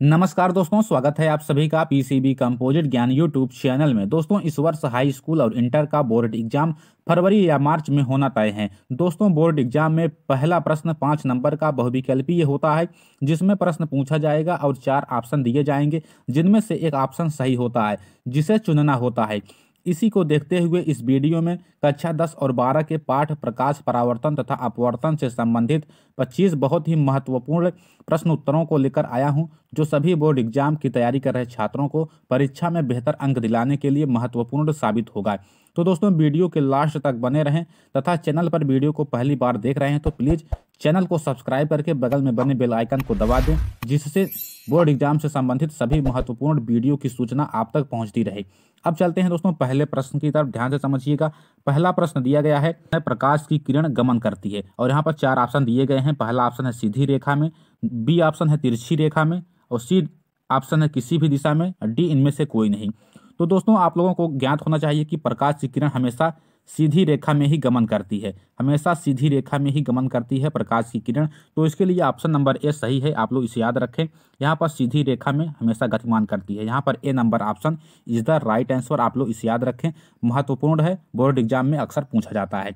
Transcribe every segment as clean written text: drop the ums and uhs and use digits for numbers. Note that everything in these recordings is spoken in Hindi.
नमस्कार दोस्तों, स्वागत है आप सभी का पीसीबी कंपोजिट ज्ञान यूट्यूब चैनल में। दोस्तों, इस वर्ष हाई स्कूल और इंटर का बोर्ड एग्जाम फरवरी या मार्च में होना तय है। दोस्तों, बोर्ड एग्जाम में पहला प्रश्न 5 नंबर का बहुविकल्पीय होता है, जिसमें प्रश्न पूछा जाएगा और 4 ऑप्शन दिए जाएंगे, जिनमें से एक ऑप्शन सही होता है, जिसे चुनना होता है। इसी को देखते हुए इस वीडियो में कक्षा 10 और 12 के पाठ प्रकाश, परावर्तन तथा अपवर्तन से संबंधित 25 बहुत ही महत्वपूर्ण प्रश्न उत्तरों को लेकर आया हूं, जो सभी बोर्ड एग्जाम की तैयारी कर रहे छात्रों को परीक्षा में बेहतर अंक दिलाने के लिए महत्वपूर्ण साबित होगा। तो दोस्तों, वीडियो के लास्ट तक बने रहें तथा चैनल पर वीडियो को पहली बार देख रहे हैं तो प्लीज़ चैनल को सब्सक्राइब करके बगल में बने बेल आइकन को दबा दें, जिससे बोर्ड एग्जाम से संबंधित सभी महत्वपूर्ण वीडियो की सूचना आप तक पहुंचती रहे। अब चलते हैं दोस्तों पहले प्रश्न की तरफ, ध्यान से समझिएगा। पहला प्रश्न दिया गया है, प्रकाश की किरण गमन करती है, और यहाँ पर 4 ऑप्शन दिए गए हैं। पहला ऑप्शन है सीधी रेखा में, बी ऑप्शन है तिरछी रेखा में, और सी ऑप्शन है किसी भी दिशा में, और डी इनमें से कोई नहीं। तो दोस्तों, आप लोगों को ज्ञात होना चाहिए कि प्रकाश की किरण हमेशा सीधी रेखा में ही गमन करती है, हमेशा सीधी रेखा में ही गमन करती है प्रकाश की किरण। तो इसके लिए ऑप्शन नंबर ए सही है, आप लोग इसे याद रखें। यहाँ पर सीधी रेखा में हमेशा गतिमान करती है, यहाँ पर A number option is the right answer, आप लोग इसे याद रखें, महत्वपूर्ण है, बोर्ड एग्जाम में अक्सर पूछा जाता है।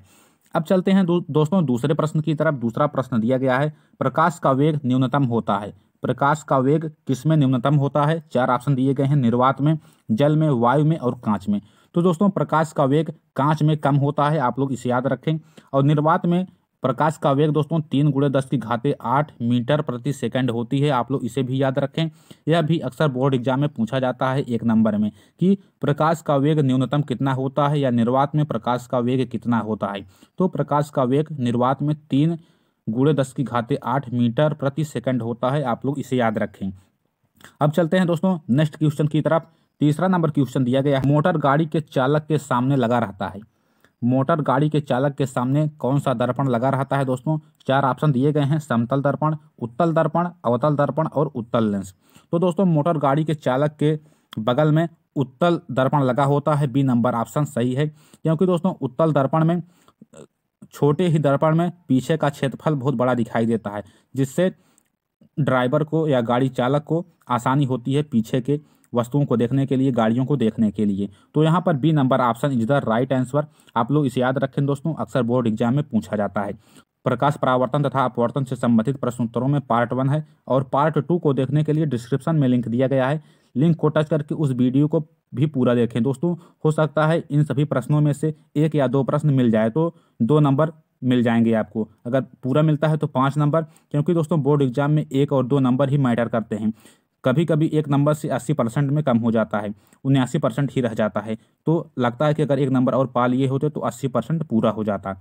अब चलते हैं दोस्तों दूसरे प्रश्न की तरफ। दूसरा प्रश्न दिया गया है, प्रकाश का वेग न्यूनतम होता है। प्रकाश का वेग किसमें न्यूनतम होता है? 4 ऑप्शन दिए गए हैं, निर्वात में, जल में, वायु में और कांच में। तो दोस्तों, प्रकाश का वेग कांच में कम होता है, आप लोग इसे याद रखें। और निर्वात में प्रकाश का वेग दोस्तों 3 × 10⁸ मीटर प्रति सेकंड होती है, आप लोग इसे भी याद रखें। यह भी अक्सर बोर्ड एग्जाम में पूछा जाता है 1 नंबर में, कि प्रकाश का वेग न्यूनतम कितना होता है, या निर्वात में प्रकाश का वेग कितना होता है। तो प्रकाश का वेग निर्वात में 3 × 10⁸ मीटर प्रति सेकंड होता है, आप लोग इसे याद रखें। अब चलते हैं दोस्तों नेक्स्ट क्वेश्चन की तरफ। तीसरा नंबर क्वेश्चन दिया गया है, मोटर गाड़ी के चालक के सामने लगा रहता है। मोटर गाड़ी के चालक के सामने कौन सा दर्पण लगा रहता है? दोस्तों, 4 ऑप्शन दिए गए हैं, समतल दर्पण, उत्तल दर्पण, अवतल दर्पण और उत्तल लेंस। तो दोस्तों, मोटर गाड़ी के चालक के बगल में उत्तल दर्पण लगा होता है, बी नंबर ऑप्शन सही है। क्योंकि दोस्तों, उत्तल दर्पण में, छोटे ही दर्पण में पीछे का क्षेत्रफल बहुत बड़ा दिखाई देता है, जिससे ड्राइवर को या गाड़ी चालक को आसानी होती है पीछे के वस्तुओं को देखने के लिए, गाड़ियों को देखने के लिए। तो यहाँ पर B number option is the right answer, आप लोग इसे याद रखें दोस्तों, अक्सर बोर्ड एग्जाम में पूछा जाता है। प्रकाश परावर्तन तथा अपवर्तन से संबंधित प्रश्न उत्तरों में पार्ट 1 है, और पार्ट 2 को देखने के लिए डिस्क्रिप्शन में लिंक दिया गया है, लिंक को टच करके उस वीडियो को भी पूरा देखें दोस्तों। हो सकता है इन सभी प्रश्नों में से 1 या 2 प्रश्न मिल जाए, तो 2 नंबर मिल जाएंगे आपको। अगर पूरा मिलता है तो 5 नंबर, क्योंकि दोस्तों बोर्ड एग्जाम में 1 और 2 नंबर ही मैटर करते हैं। कभी कभी 1 नंबर से 80% में कम हो जाता है, 79% ही रह जाता है। तो लगता है कि अगर 1 नंबर और पा लिए होते तो 80% पूरा हो जाता।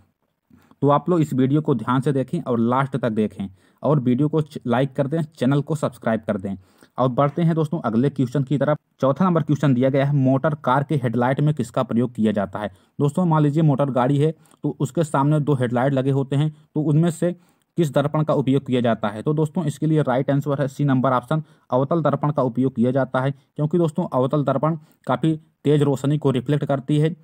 तो आप लोग इस वीडियो को ध्यान से देखें और लास्ट तक देखें, और वीडियो को लाइक कर दें, चैनल को सब्सक्राइब कर दें। और बढ़ते हैं दोस्तों अगले क्वेश्चन की तरफ। चौथा नंबर क्वेश्चन दिया गया है, मोटर कार के हेडलाइट में किसका प्रयोग किया जाता है? दोस्तों, मान लीजिए मोटर गाड़ी है, तो उसके सामने 2 हेडलाइट लगे होते हैं, तो उनमें से किस दर्पण का उपयोग किया जाता है? तो दोस्तों, इसके लिए राइट आंसर है सी नंबर ऑप्शन, अवतल दर्पण का उपयोग किया जाता है। क्योंकि दोस्तों, अवतल दर्पण काफ़ी तेज रोशनी को रिफ्लेक्ट करती है,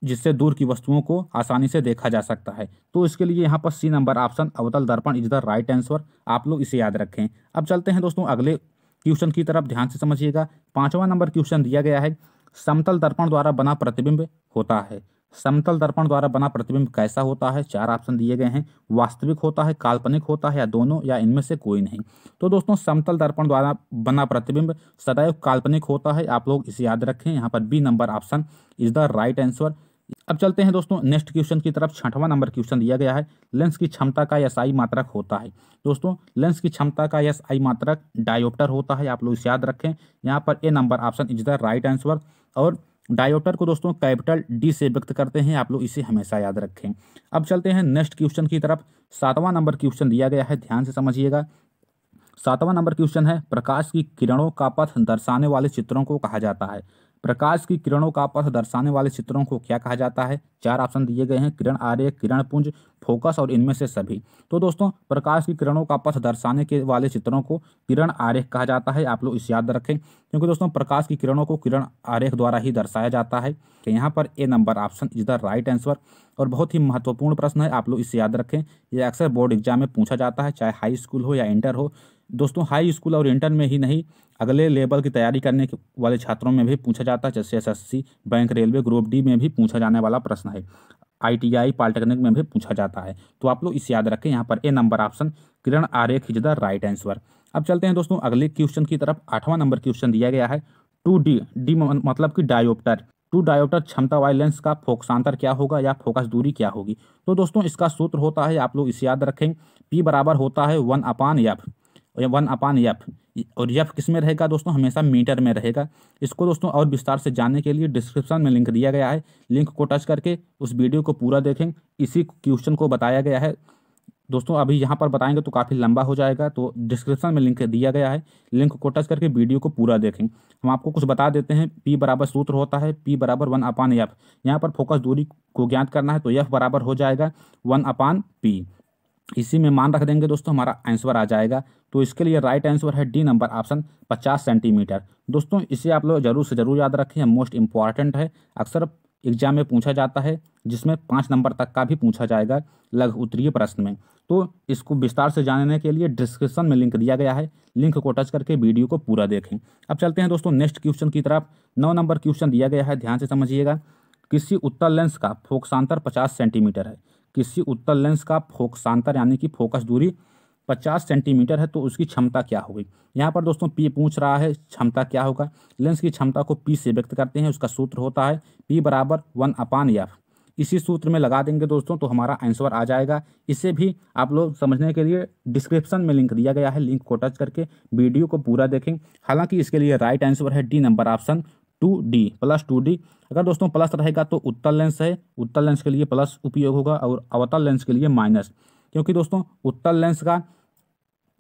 जिससे दूर की वस्तुओं को आसानी से देखा जा सकता है। तो इसके लिए यहाँ पर सी नंबर ऑप्शन, अवतल दर्पण इज द राइट आंसर, आप लोग इसे याद रखें। अब चलते हैं दोस्तों अगले क्वेश्चन की तरफ, ध्यान से समझिएगा। 5वां नंबर क्वेश्चन दिया गया है, समतल दर्पण द्वारा बना प्रतिबिंब होता है। समतल दर्पण द्वारा बना प्रतिबिंब कैसा होता है? 4 ऑप्शन दिए गए हैं, वास्तविक होता है, काल्पनिक होता है, या दोनों, या इनमें से कोई नहीं। तो दोस्तों, समतल दर्पण द्वारा बना प्रतिबिंब सदैव काल्पनिक होता है, आप लोग इसे याद रखें। यहाँ पर B number option is the right answer. अब चलते हैं दोस्तों नेक्स्ट क्वेश्चन की तरफ। 6वां नंबर क्वेश्चन दिया गया है, लेंस की क्षमता का एसआई मात्रक होता है। दोस्तों, लेंस की क्षमता का एसआई मात्रक डायोप्टर होता है, आप लोग इसे याद रखें। यहाँ पर A number option is the right answer, और डायोप्टर को दोस्तों कैपिटल डी से व्यक्त करते हैं, आप लोग इसे हमेशा याद रखें। अब चलते हैं नेक्स्ट क्वेश्चन की तरफ। 7वां नंबर क्वेश्चन दिया गया है, ध्यान से समझिएगा। 7वां नंबर क्वेश्चन है, प्रकाश की किरणों का पथ दर्शाने वाले चित्रों को कहा जाता है। प्रकाश की किरणों का पथ दर्शाने वाले चित्रों को क्या कहा जाता है? 4 ऑप्शन दिए गए हैं, किरण आरेख, किरण पुंज, फोकस और इनमें से सभी। तो दोस्तों, प्रकाश की किरणों का पथ दर्शाने के वाले चित्रों को किरण आरेख कहा जाता है, आप लोग इसे याद रखें। क्योंकि दोस्तों, प्रकाश की किरणों को किरण आरेख द्वारा ही दर्शाया जाता है। तो यहाँ पर A number option is the right answer, और बहुत ही महत्वपूर्ण प्रश्न है, आप लोग इसे याद रखें। यह अक्सर बोर्ड एग्जाम में पूछा जाता है, चाहे हाई स्कूल हो या इंटर हो। दोस्तों हाई स्कूल और इंटर में ही नहीं, अगले लेवल की तैयारी करने वाले छात्रों में भी पूछा जाता है, जैसे SSC, bank, railway, group D में भी पूछा जाने वाला प्रश्न है। आईटीआई, पॉलिटेक्निक में भी पूछा जाता है। तो आप लोग इसे याद रखें। यहाँ पर ए नंबर ऑप्शन किरण आरेख इज द राइट आंसर। अब चलते हैं दोस्तों अगले क्वेश्चन की तरफ। 8वां नंबर क्वेश्चन दिया गया है 2D, डी मतलब कि डायोप्टर। 2 डायोप्टर क्षमता वाले लेंस का फोकसांतर क्या होगा या फोकस दूरी क्या होगी। तो दोस्तों इसका सूत्र होता है, आप लोग इसे याद रखें, P बराबर होता है 1/F, 1/F। और एफ किस में रहेगा दोस्तों, हमेशा मीटर में रहेगा। इसको दोस्तों और विस्तार से जानने के लिए डिस्क्रिप्शन में लिंक दिया गया है, लिंक को टच करके उस वीडियो को पूरा देखें। इसी क्वेश्चन को बताया गया है दोस्तों। अभी यहाँ पर बताएंगे तो काफ़ी लंबा हो जाएगा, तो डिस्क्रिप्शन में लिंक दिया गया है, लिंक को टच करके वीडियो को पूरा देखें। हम आपको कुछ बता देते हैं। P बराबर सूत्र होता है P बराबर 1/F। यहाँ पर फोकस दूरी को ज्ञात करना है, तो F बराबर हो जाएगा 1/P। इसी में मान रख देंगे दोस्तों, हमारा आंसर आ जाएगा। तो इसके लिए राइट आंसर है डी नंबर ऑप्शन 50 सेंटीमीटर। दोस्तों इसे आप लोग जरूर से जरूर याद रखें, मोस्ट इंपॉर्टेंट है, अक्सर एग्जाम में पूछा जाता है, जिसमें 5 नंबर तक का भी पूछा जाएगा लघु उत्तरीय प्रश्न में। तो इसको विस्तार से जानने के लिए डिस्क्रिप्शन में लिंक दिया गया है, लिंक को टच करके वीडियो को पूरा देखें। अब चलते हैं दोस्तों नेक्स्ट क्वेश्चन की तरफ। 9 नंबर क्वेश्चन दिया गया है, ध्यान से समझिएगा। किसी उत्तल लेंस का फोकसांतर 50 सेंटीमीटर है। किसी उत्तल लेंस का फोकसांतर यानी कि फोकस दूरी 50 सेंटीमीटर है, तो उसकी क्षमता क्या होगी। यहाँ पर दोस्तों P पूछ रहा है, क्षमता क्या होगा। लेंस की क्षमता को P से व्यक्त करते हैं, उसका सूत्र होता है P बराबर 1/F। इसी सूत्र में लगा देंगे दोस्तों, तो हमारा आंसर आ जाएगा। इसे भी आप लोग समझने के लिए डिस्क्रिप्शन में लिंक दिया गया है, लिंक को टच करके वीडियो को पूरा देखें। हालांकि इसके लिए राइट आंसर है D number option 2D plus 2D। अगर दोस्तों प्लस रहेगा तो उत्तल लेंस है, उत्तल लेंस के लिए प्लस उपयोग होगा और अवतल लेंस के लिए माइनस, क्योंकि दोस्तों उत्तल लेंस का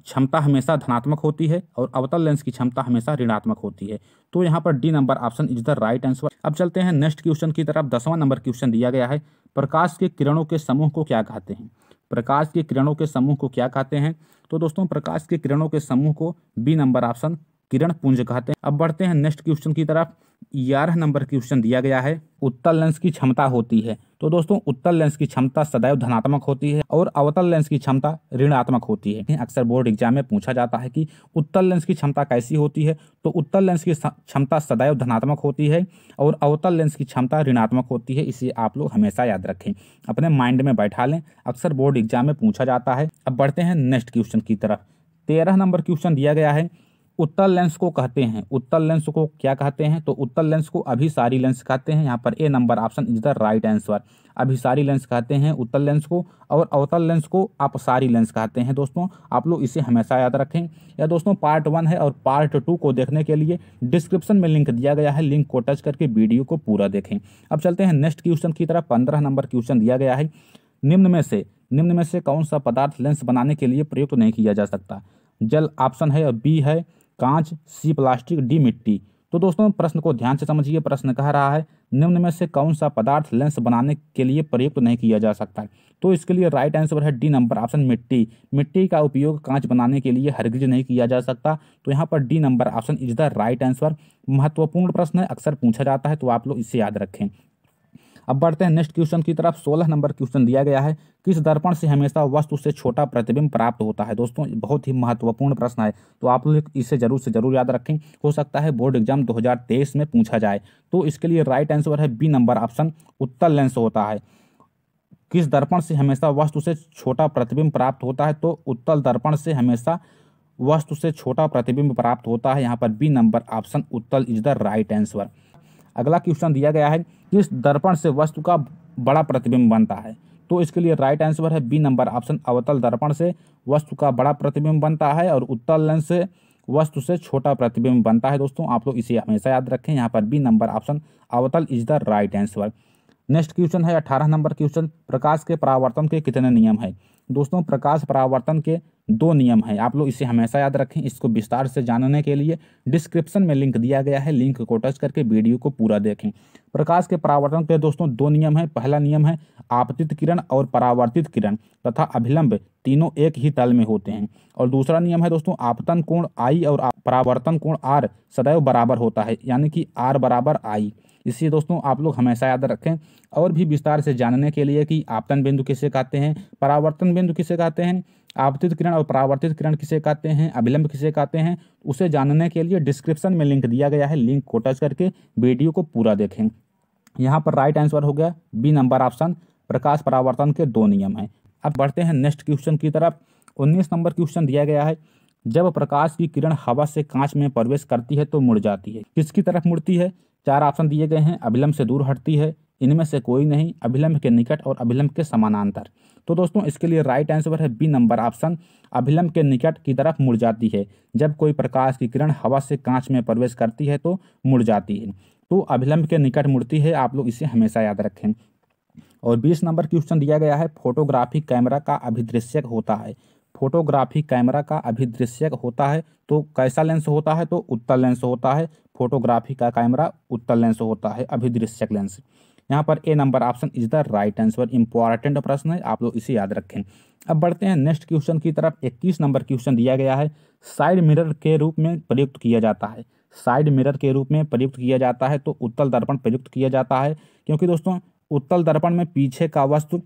क्षमता हमेशा धनात्मक होती है और अवतल लेंस की क्षमता हमेशा ऋणात्मक होती है। तो यहाँ पर D number option is the right answer. अब चलते हैं नेक्स्ट क्वेश्चन की तरफ। 10वां नंबर क्वेश्चन दिया गया है, प्रकाश के किरणों के समूह को क्या कहते हैं। प्रकाश के किरणों के समूह को क्या कहते हैं। तो दोस्तों प्रकाश के किरणों के समूह को बी नंबर ऑप्शन किरण पुंज कहते हैं। अब बढ़ते हैं नेक्स्ट क्वेश्चन की तरफ। 11 नंबर क्वेश्चन दिया गया है, उत्तल लेंस की क्षमता होती है। तो दोस्तों उत्तल लेंस की क्षमता सदैव धनात्मक होती है और अवतल लेंस की क्षमता ऋणात्मक होती है। अक्सर बोर्ड एग्जाम में पूछा जाता है कि उत्तल लेंस की क्षमता कैसी होती है। तो उत्तल लेंस की क्षमता सदैव धनात्मक होती है और अवतल लेंस की क्षमता ऋणात्मक होती है। इसे आप लोग हमेशा याद रखें, अपने माइंड में बैठा लें, अक्सर बोर्ड एग्जाम में पूछा जाता है। अब बढ़ते हैं नेक्स्ट क्वेश्चन की तरफ। 13 नंबर क्वेश्चन दिया गया है, उत्तल लेंस को कहते हैं, उत्तल लेंस को क्या कहते हैं। तो उत्तल लेंस को अभिसारी लेंस कहते हैं। यहाँ पर A number option is the right answer. अभिसारी लेंस कहते हैं उत्तल लेंस को, और अवतल लेंस को अपसारी लेंस कहते हैं। दोस्तों आप लोग इसे हमेशा याद रखें। या दोस्तों पार्ट 1 है और पार्ट 2 को देखने के लिए डिस्क्रिप्शन में लिंक दिया गया है, लिंक को टच करके वीडियो को पूरा देखें। अब चलते हैं नेक्स्ट क्वेश्चन की तरफ। 15 नंबर क्वेश्चन दिया गया है, निम्न में से कौन सा पदार्थ लेंस बनाने के लिए प्रयुक्त नहीं किया जा सकता। जल ऑप्शन है और बी है कांच, सी प्लास्टिक, डी मिट्टी। तो दोस्तों प्रश्न को ध्यान से समझिए। प्रश्न कह रहा है निम्न में से कौन सा पदार्थ लेंस बनाने के लिए प्रयुक्त नहीं किया जा सकता। तो इसके लिए राइट आंसर है डी नंबर ऑप्शन मिट्टी। मिट्टी का उपयोग कांच बनाने के लिए हरगिज नहीं किया जा सकता। तो यहाँ पर D number option is the right answer. महत्वपूर्ण प्रश्न है, अक्सर पूछा जाता है, तो आप लोग इसे याद रखें। अब बढ़ते हैं नेक्स्ट क्वेश्चन की तरफ। 16 नंबर क्वेश्चन दिया गया है, किस दर्पण से हमेशा वस्तु से छोटा प्रतिबिंब प्राप्त होता है। दोस्तों बहुत ही महत्वपूर्ण प्रश्न है, तो आप लोग इसे जरूर से जरूर याद रखें। हो सकता है बोर्ड एग्जाम 2023 में पूछा जाए। तो इसके लिए राइट आंसर है बी नंबर ऑप्शन उत्तल लेंस होता है। किस दर्पण से हमेशा वस्तु से छोटा प्रतिबिंब प्राप्त होता है। तो उत्तल दर्पण से हमेशा वस्तु से छोटा प्रतिबिंब प्राप्त होता है। यहाँ पर बी नंबर ऑप्शन उत्तल इज द राइट आंसर। अगला क्वेश्चन दिया गया है, किस दर्पण से वस्तु का बड़ा प्रतिबिंब बनता है। तो इसके लिए राइट आंसर है बी नंबर ऑप्शन अवतल दर्पण से वस्तु का बड़ा प्रतिबिंब बनता है और उत्तल लेंस से वस्तु से छोटा प्रतिबिंब बनता है। दोस्तों आप लोग इसे हमेशा याद रखें। यहाँ पर बी नंबर ऑप्शन अवतल is the right answer. Next question है 18 नंबर क्वेश्चन, प्रकाश के परावर्तन के कितने नियम है। दोस्तों प्रकाश परावर्तन के 2 नियम हैं, आप लोग इसे हमेशा याद रखें। इसको विस्तार से जानने के लिए डिस्क्रिप्शन में लिंक दिया गया है, लिंक को टच करके वीडियो को पूरा देखें। प्रकाश के परावर्तन के दोस्तों 2 नियम हैं। पहला नियम है आपतित किरण और परावर्तित किरण तथा अभिलंब तीनों एक ही तल में होते हैं। और दूसरा नियम है दोस्तों आपतन कोण आई और परावर्तन कोण आर सदैव बराबर होता है, यानी कि आर बराबर आई। इसलिए दोस्तों आप लोग हमेशा याद रखें। और भी विस्तार से जानने के लिए कि आपतन बिंदु किसे कहते हैं, परावर्तन बिंदु किसे कहते हैं, आपतित किरण और परावर्तित किरण किसे कहते हैं, अभिलंब किसे कहते हैं, उसे जानने के लिए डिस्क्रिप्शन में लिंक दिया गया है, लिंक को टच करके वीडियो को पूरा देखें। यहाँ पर राइट आंसर हो गया बी नंबर ऑप्शन, प्रकाश परावर्तन के 2 नियम हैं। अब बढ़ते हैं नेक्स्ट क्वेश्चन की तरफ। 19 नंबर क्वेश्चन दिया गया है, जब प्रकाश की किरण हवा से कांच में प्रवेश करती है तो मुड़ जाती है, किसकी तरफ मुड़ती है? 4 ऑप्शन दिए गए हैं। अभिलंब से दूर हटती है, इनमें से कोई नहीं, अभिलंब के निकट और अभिलंब के समानांतर। तो दोस्तों इसके लिए राइट आंसर है बी नंबर ऑप्शन, अभिलंब के निकट की तरफ मुड़ जाती है। जब कोई प्रकाश की किरण हवा से कांच में प्रवेश करती है तो मुड़ जाती है, तो अभिलंब के निकट मुड़ती है। आप लोग इसे हमेशा याद रखें। और 20 नंबर क्वेश्चन दिया गया है, फोटोग्राफी कैमरा का अभिदृश्यक होता है। फोटोग्राफी कैमरा का अभिदृश्यक होता है तो कैसा लेंस होता है? तो उत्तल लेंस होता है। फोटोग्राफी का कैमरा उत्तल लेंस होता है, अभिदृश्यक लेंस। यहाँ पर A number option is the right answer. Important प्रश्न है, आप लोग इसे याद रखें। अब बढ़ते हैं नेक्स्ट क्वेश्चन की तरफ। 21 नंबर क्वेश्चन दिया गया है, साइड मिरर के रूप में प्रयुक्त किया जाता है। साइड मिरर के रूप में प्रयुक्त किया जाता है तो उत्तल दर्पण प्रयुक्त किया जाता है, क्योंकि दोस्तों उत्तल दर्पण में पीछे का वस्तु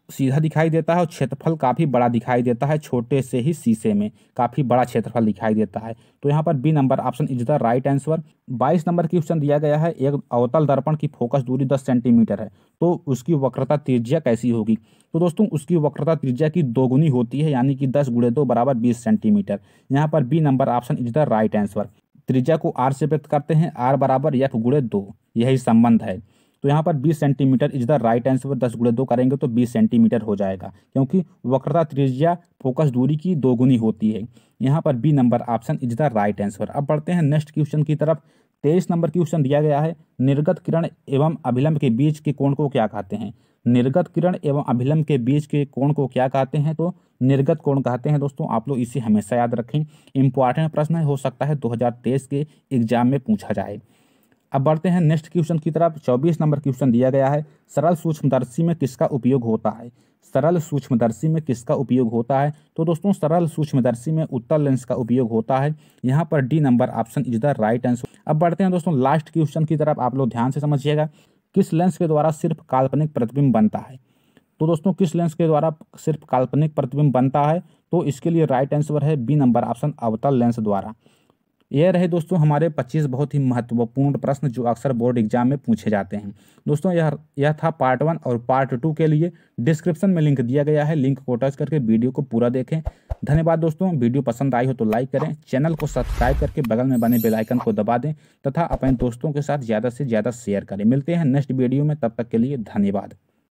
सीधा दिखाई देता है और क्षेत्रफल काफ़ी बड़ा दिखाई देता है, छोटे से ही शीशे में काफ़ी बड़ा क्षेत्रफल दिखाई देता है। तो यहाँ पर B number option is the right answer. 22 number question दिया गया है, एक अवतल दर्पण की फोकस दूरी 10 सेंटीमीटर है तो उसकी वक्रता त्रिज्या कैसी होगी? तो दोस्तों उसकी वक्रता त्रिज्या की दोगुनी होती है, यानी कि 10 × 2 = 20 सेंटीमीटर। यहाँ पर B number option is the right answer. त्रिज्या को आर से व्यक्त करते हैं, R = F × 2, यही संबंध है। तो यहाँ पर 20 centimetre is the right answer. 10 × 2 करेंगे तो 20 सेंटीमीटर हो जाएगा, क्योंकि वक्रता त्रिज्या फोकस दूरी की दोगुनी होती है। यहाँ पर B number option is the right answer. अब बढ़ते हैं नेक्स्ट क्वेश्चन की तरफ। 23 नंबर क्वेश्चन दिया गया है, निर्गत किरण एवं अभिलंब के बीच के कोण को क्या कहते हैं? निर्गत किरण एवं अभिलंब के बीच के कोण को क्या कहते हैं? तो निर्गत कोण कहते हैं। दोस्तों आप लोग इसे हमेशा याद रखें, इंपॉर्टेंट प्रश्न है, हो सकता है 2023 के एग्जाम में पूछा जाए। अब बढ़ते हैं नेक्स्ट क्वेश्चन की तरफ। 24 नंबर क्वेश्चन दिया गया है, सरल सूक्ष्मदर्शी में किसका उपयोग होता है? सरल सूक्ष्मदर्शी में किसका उपयोग होता है? तो दोस्तों सरल सूक्ष्मदर्शी में उत्तल लेंस का उपयोग होता है। यहाँ पर D number option is the right answer. अब बढ़ते हैं दोस्तों लास्ट क्वेश्चन की तरफ, आप लोग ध्यान से समझिएगा। किस लेंस के द्वारा सिर्फ काल्पनिक प्रतिबिंब बनता है? तो दोस्तों किस लेंस के द्वारा सिर्फ काल्पनिक प्रतिबिंब बनता है? तो इसके लिए राइट आंसर है बी नंबर ऑप्शन, अवतल लेंस द्वारा। यह रहे दोस्तों हमारे 25 बहुत ही महत्वपूर्ण प्रश्न जो अक्सर बोर्ड एग्जाम में पूछे जाते हैं। दोस्तों यह था पार्ट 1, और पार्ट 2 के लिए डिस्क्रिप्शन में लिंक दिया गया है, लिंक को टच करके वीडियो को पूरा देखें। धन्यवाद दोस्तों। वीडियो पसंद आई हो तो लाइक करें, चैनल को सब्सक्राइब करके बगल में बने बेल आइकन को दबा दें तथा अपने दोस्तों के साथ ज़्यादा से ज़्यादा शेयर करें। मिलते हैं नेक्स्ट वीडियो में, तब तक के लिए धन्यवाद।